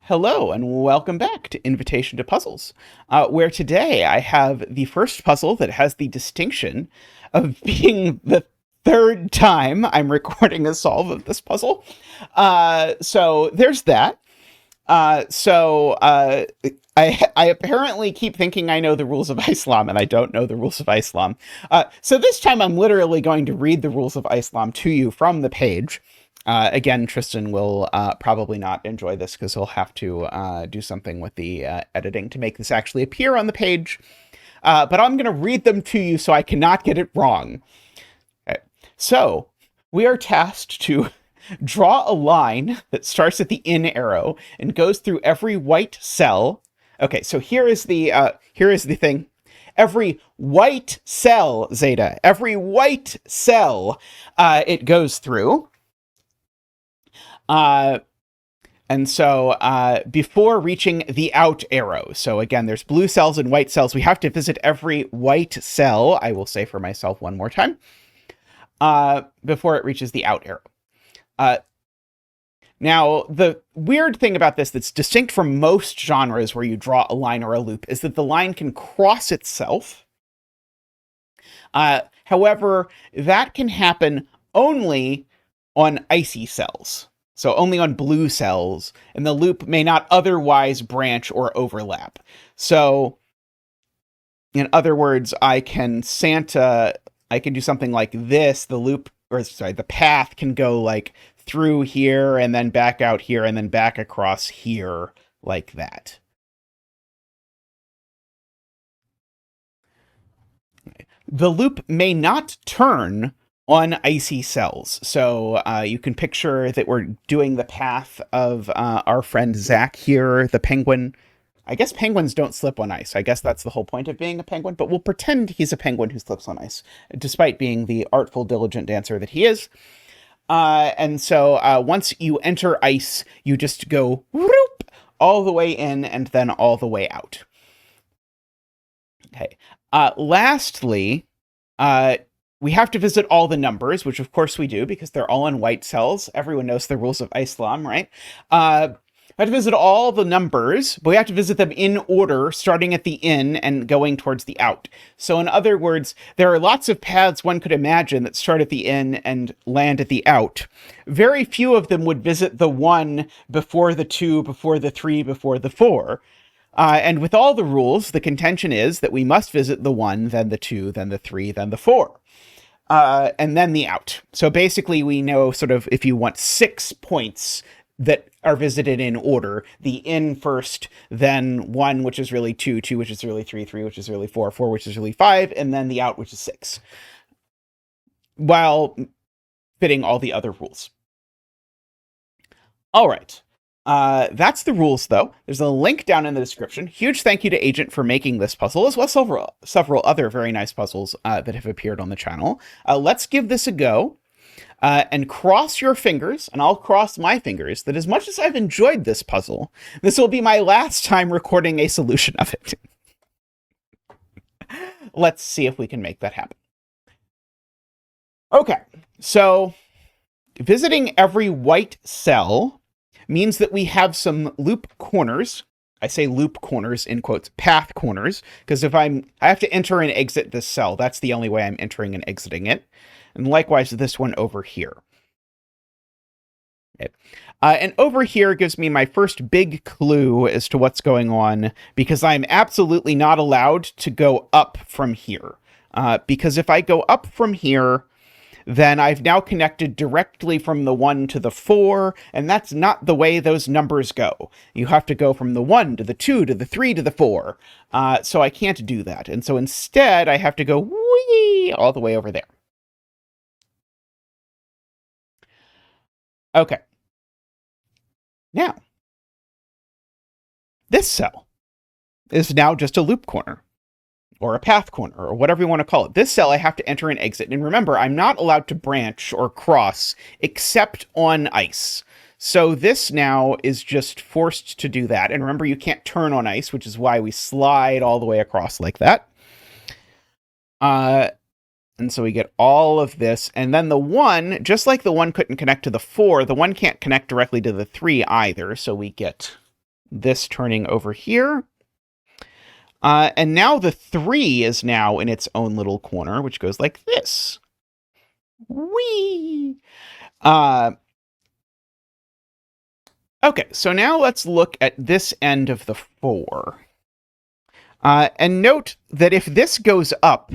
Hello, and welcome back to Invitation to Puzzles, where today I have the first puzzle that has the distinction of being the third time I'm recording a solve of this puzzle. So there's that. I apparently keep thinking I know the rules of Icelom, and I don't know the rules of Icelom. So this time I'm literally going to read the rules of Icelom to you from the page. Again, Tristan will probably not enjoy this because he'll have to do something with the editing to make this actually appear on the page. But I'm going to read them to you so I cannot get it wrong. Okay. So we are tasked to draw a line that starts at the in arrow and goes through every white cell. Okay, so here is the thing. Every white cell, Zeta, every white cell it goes through. And so before reaching the out arrow, so again, there's blue cells and white cells. We have to visit every white cell, I will say for myself one more time, before it reaches the out arrow. Now, the weird thing about this that's distinct from most genres where you draw a line or a loop is that the line can cross itself. However, that can happen only on icy cells. So only on blue cells, and the loop may not otherwise branch or overlap. So, in other words, I can do something like this. The path can go like through here and then back out here and then back across here like that. The loop may not turn on icy cells. So you can picture that we're doing the path of our friend Zach here, the penguin. I guess penguins don't slip on ice. I guess that's the whole point of being a penguin, but we'll pretend he's a penguin who slips on ice, despite being the artful, diligent dancer that he is. And so once you enter ice, you just go whoop, all the way in and then all the way out. Okay. Lastly, we have to visit all the numbers, which of course we do because they're all in white cells. Everyone knows the rules of Icelom, right? We have to visit all the numbers, but we have to visit them in order, starting at the in and going towards the out. So in other words, there are lots of paths one could imagine that start at the in and land at the out. Very few of them would visit the 1 before the 2, before the 3, before the 4. And with all the rules, the contention is that we must visit the 1, then the 2, then the 3, then the 4. And then the out. So basically we know sort of if you want 6 points that are visited in order, the in first, then 1, which is really 2, 2, which is really 3, 3, which is really 4, 4, which is really 5, and then the out, which is 6. While fitting all the other rules. All right. That's the rules, though. There's a link down in the description. Huge thank you to Agent for making this puzzle, as well as several other very nice puzzles that have appeared on the channel. Let's give this a go. And cross your fingers, and I'll cross my fingers, that as much as I've enjoyed this puzzle, this will be my last time recording a solution of it. Let's see if we can make that happen. Okay, so visiting every white cell means that we have some loop corners. I say loop corners in quotes, path corners, because I have to enter and exit this cell. That's the only way I'm entering and exiting it. And likewise, this one over here. Okay. And over here gives me my first big clue as to what's going on, because I'm absolutely not allowed to go up from here. Because if I go up from here, then I've now connected directly from the 1 to the 4, and that's not the way those numbers go. You have to go from the 1 to the 2 to the 3 to the 4. So I can't do that. And so instead, I have to go whee all the way over there. Okay. Now, this cell is now just a loop corner, or a path corner, or whatever you want to call it. This cell I have to enter and exit. And remember, I'm not allowed to branch or cross except on ice. So this now is just forced to do that. And remember, you can't turn on ice, which is why we slide all the way across like that. And so we get all of this. And then the 1, just like the 1 couldn't connect to the 4, the 1 can't connect directly to the 3 either. So we get this turning over here. And now the 3 is now in its own little corner, which goes like this. Whee! Okay, so now let's look at this end of the 4. And note that if this goes up,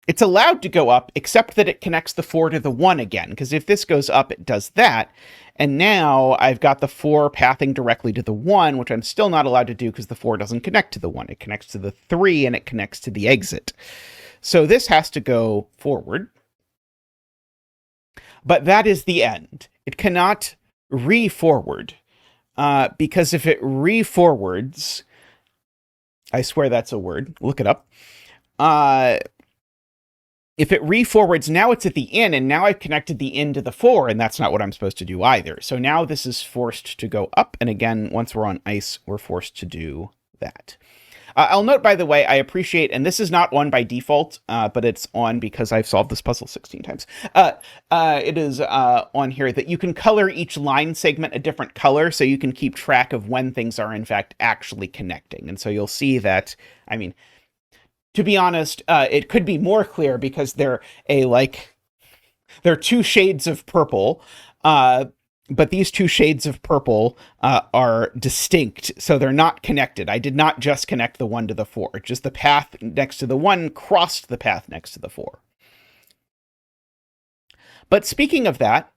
it's allowed to go up, except that it connects the 4 to the 1 again, because if this goes up, it does that. And now I've got the 4 pathing directly to the 1, which I'm still not allowed to do because the 4 doesn't connect to the 1. It connects to the 3, and it connects to the exit. So this has to go forward. But that is the end. It cannot re-forward, because if it re-forwards, I swear that's a word, look it up. If it re-forwards, now it's at the in, and now I've connected the in to the 4, and that's not what I'm supposed to do either. So now this is forced to go up, and again, once we're on ice, we're forced to do that. I'll note, by the way, I appreciate, and this is not on by default, but it's on because I've solved this puzzle 16 times. It is on here that you can color each line segment a different color, so you can keep track of when things are, in fact, actually connecting. And so you'll see that, I mean, to be honest, it could be more clear because they're two shades of purple, but these two shades of purple are distinct, so they're not connected. I did not just connect the 1 to the 4. Just the path next to the 1 crossed the path next to the 4. But speaking of that,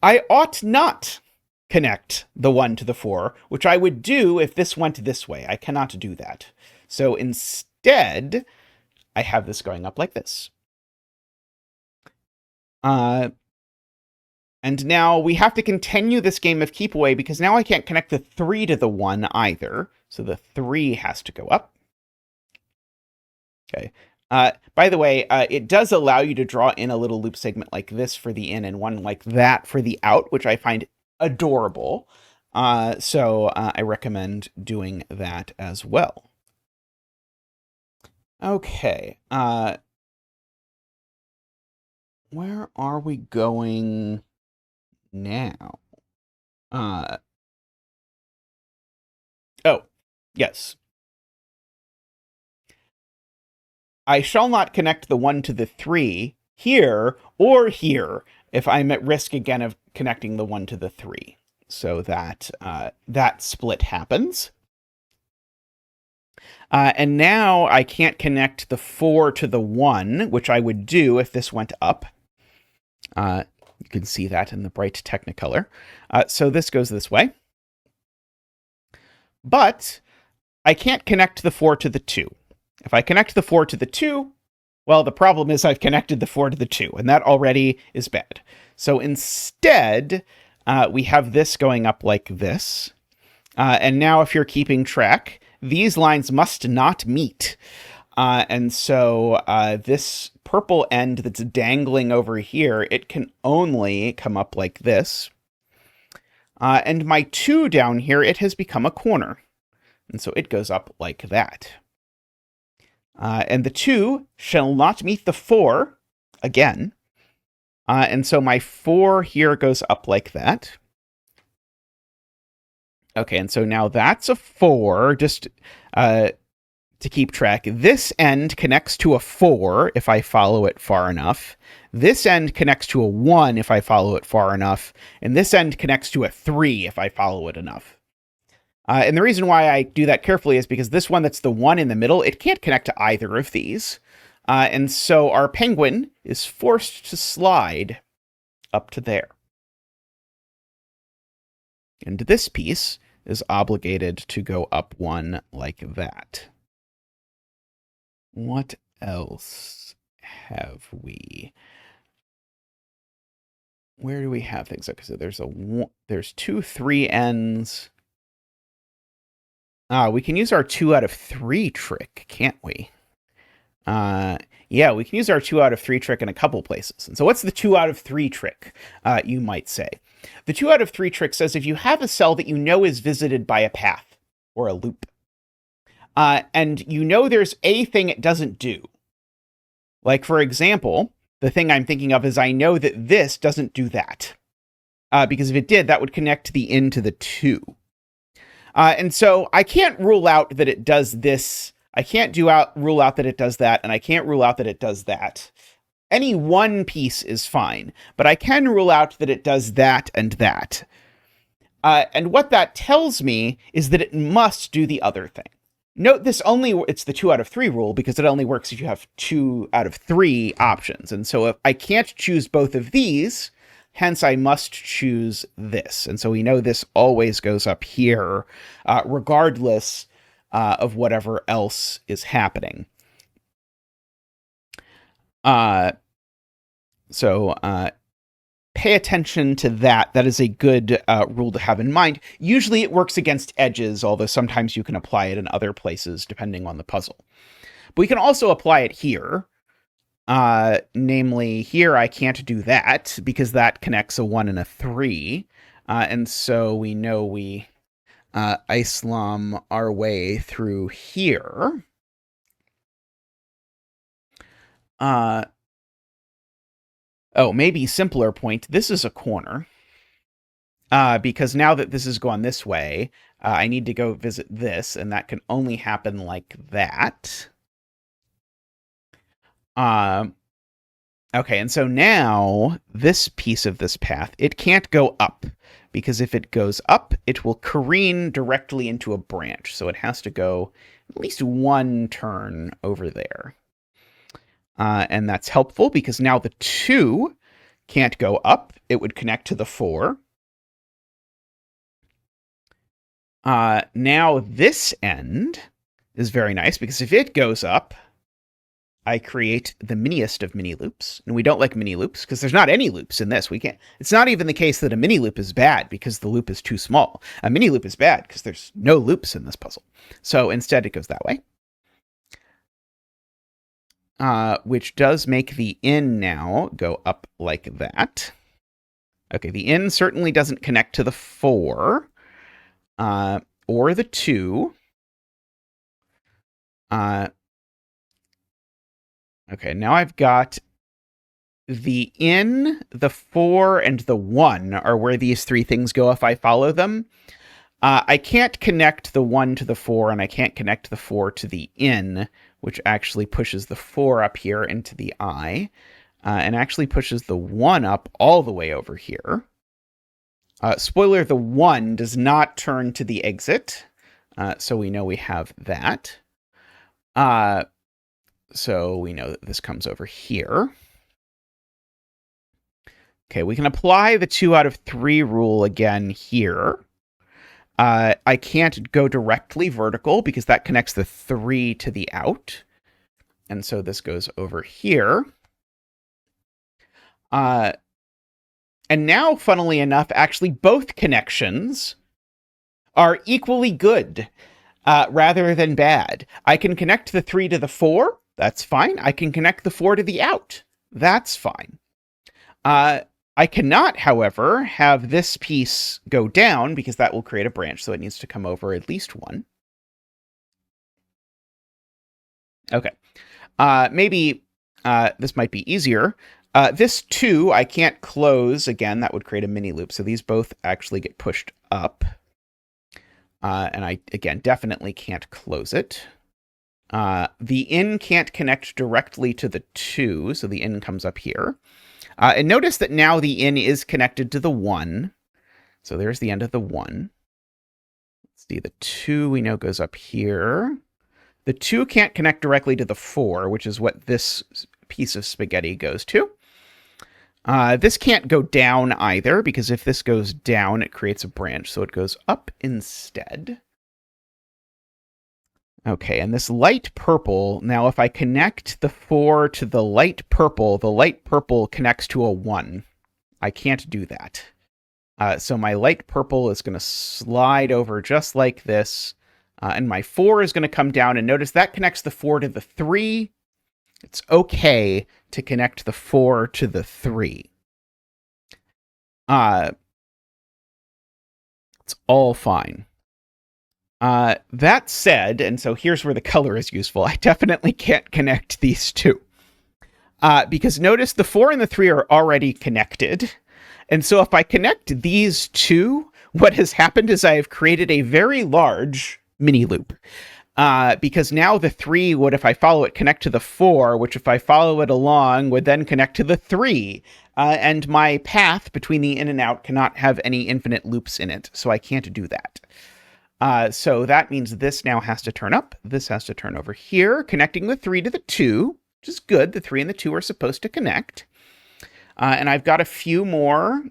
I ought not connect the 1 to the 4, which I would do if this went this way. I cannot do that. So instead, I have this going up like this. And now we have to continue this game of keep away because now I can't connect the 3 to the 1 either. So the 3 has to go up. Okay. By the way, it does allow you to draw in a little loop segment like this for the in and one like that for the out, which I find adorable. So I recommend doing that as well. Okay. Where are we going now? Oh, yes. I shall not connect the 1 to the 3 here or here if I'm at risk again of connecting the 1 to the 3. So that that split happens. And now I can't connect the 4 to the 1, which I would do if this went up. You can see that in the bright Technicolor. So this goes this way. But I can't connect the 4 to the 2. If I connect the 4 to the 2, well, the problem is I've connected the 4 to the 2, and that already is bad. So instead, we have this going up like this. And now if you're keeping track, these lines must not meet. And so this purple end that's dangling over here, it can only come up like this. And my 2 down here, it has become a corner. And so it goes up like that. And the 2 shall not meet the 4 again. And so my 4 here goes up like that. Okay, and so now that's a 4, just to keep track. This end connects to a 4 if I follow it far enough. This end connects to a 1 if I follow it far enough. And this end connects to a 3 if I follow it enough. And the reason why I do that carefully is because this one that's the 1 in the middle, it can't connect to either of these. And so our penguin is forced to slide up to there. And this piece is obligated to go up 1 like that. What else have we? Where do we have things? Okay, so there's 2 3 ends. We can use our 2 out of 3 trick, can't we? Yeah, we can use our 2 out of 3 trick in a couple places. And so what's the 2 out of 3 trick, you might say? The 2 out of 3 trick says if you have a cell that you know is visited by a path or a loop, and you know there's a thing it doesn't do. Like, for example, the thing I'm thinking of is I know that this doesn't do that. Because if it did, that would connect the in to the 2. And so I can't rule out that it does this. I can't rule out that it does that, and I can't rule out that it does that. Any one piece is fine, but I can rule out that it does that and that. And what that tells me is that it must do the other thing. Note it's the 2 out of 3 rule because it only works if you have 2 out of 3 options. And so if I can't choose both of these, hence I must choose this. And so we know this always goes up here, regardless of whatever else is happening. So pay attention to that. That is a good rule to have in mind. Usually it works against edges, although sometimes you can apply it in other places depending on the puzzle. But we can also apply it here. Namely, here I can't do that because that connects a 1 and a 3. And so we know we Icelom our way through here. Oh, maybe simpler point. This is a corner. Because now that this has gone this way, I need to go visit this, and that can only happen like that. Okay, and so now this piece of this path, it can't go up, because if it goes up, it will careen directly into a branch. So it has to go at least 1 turn over there. And that's helpful because now the 2 can't go up. It would connect to the 4. Now this end is very nice because if it goes up, I create the miniest of mini loops. And we don't like mini loops because there's not any loops in this. It's not even the case that a mini loop is bad because the loop is too small. A mini loop is bad because there's no loops in this puzzle. So instead it goes that way. Which does make the in now go up like that. Okay, the in certainly doesn't connect to the 4, or the 2. Okay, now I've got the in, the 4, and the 1 are where these 3 things go if I follow them. I can't connect the 1 to the 4, and I can't connect the 4 to the in, which actually pushes the 4 up here into the I, and actually pushes the 1 up all the way over here. Spoiler, the 1 does not turn to the exit, so we know we have that. So we know that this comes over here. Okay, we can apply the 2 out of 3 rule again here. I can't go directly vertical because that connects the 3 to the out. And so this goes over here. And now, funnily enough, actually both connections are equally good rather than bad. I can connect the 3 to the 4. That's fine. I can connect the 4 to the out. That's fine. I cannot, however, have this piece go down because that will create a branch, so it needs to come over at least 1. Okay. Maybe this might be easier. This 2 I can't close. Again, that would create a mini loop, so these both actually get pushed up. And I, again, definitely can't close it. The in can't connect directly to the 2, so the in comes up here. And notice that now the in is connected to the 1. So there's the end of the 1. Let's see, the 2 we know goes up here. The 2 can't connect directly to the 4, which is what this piece of spaghetti goes to. This can't go down either, because if this goes down, it creates a branch, so it goes up instead. Okay, and this light purple, now if I connect the 4 to the light purple connects to a 1. I can't do that. So my light purple is going to slide over just like this, and my 4 is going to come down, and notice that connects the 4 to the 3. It's okay to connect the 4 to the 3. It's all fine. That said, and so here's where the color is useful, I definitely can't connect these 2. Because notice the 4 and the 3 are already connected. And so if I connect these 2, what has happened is I have created a very large mini loop. Because now the 3 would, if I follow it, connect to the 4, which if I follow it along would then connect to the 3. And my path between the in and out cannot have any infinite loops in it, so I can't do that. So that means this now has to turn up. This has to turn over here, connecting the 3 to the 2, which is good. The 3 and the 2 are supposed to connect. And I've got a few more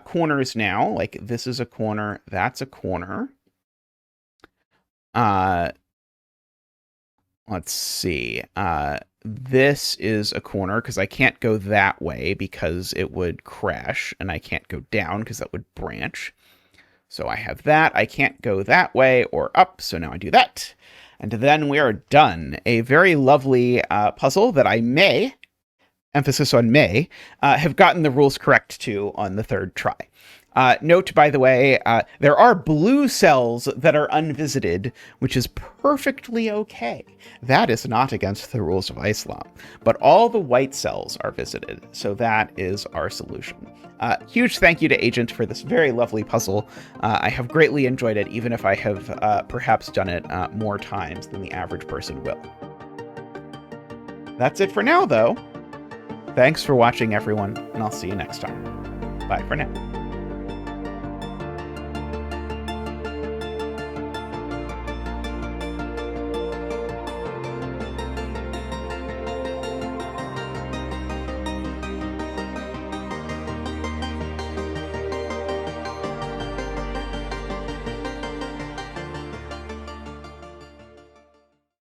corners now. Like this is a corner, that's a corner. Let's see. This is a corner because I can't go that way because it would crash, and I can't go down because that would branch. So I have that. I can't go that way or up, so now I do that. And then we are done. A very lovely puzzle that I may, emphasis on may, have gotten the rules correct to on the 3rd try. Note, by the way, there are blue cells that are unvisited, which is perfectly okay. That is not against the rules of Icelom. But all the white cells are visited, so that is our solution. Huge thank you to Agent for this very lovely puzzle. I have greatly enjoyed it, even if I have perhaps done it more times than the average person will. That's it for now, though. Thanks for watching, everyone, and I'll see you next time. Bye for now.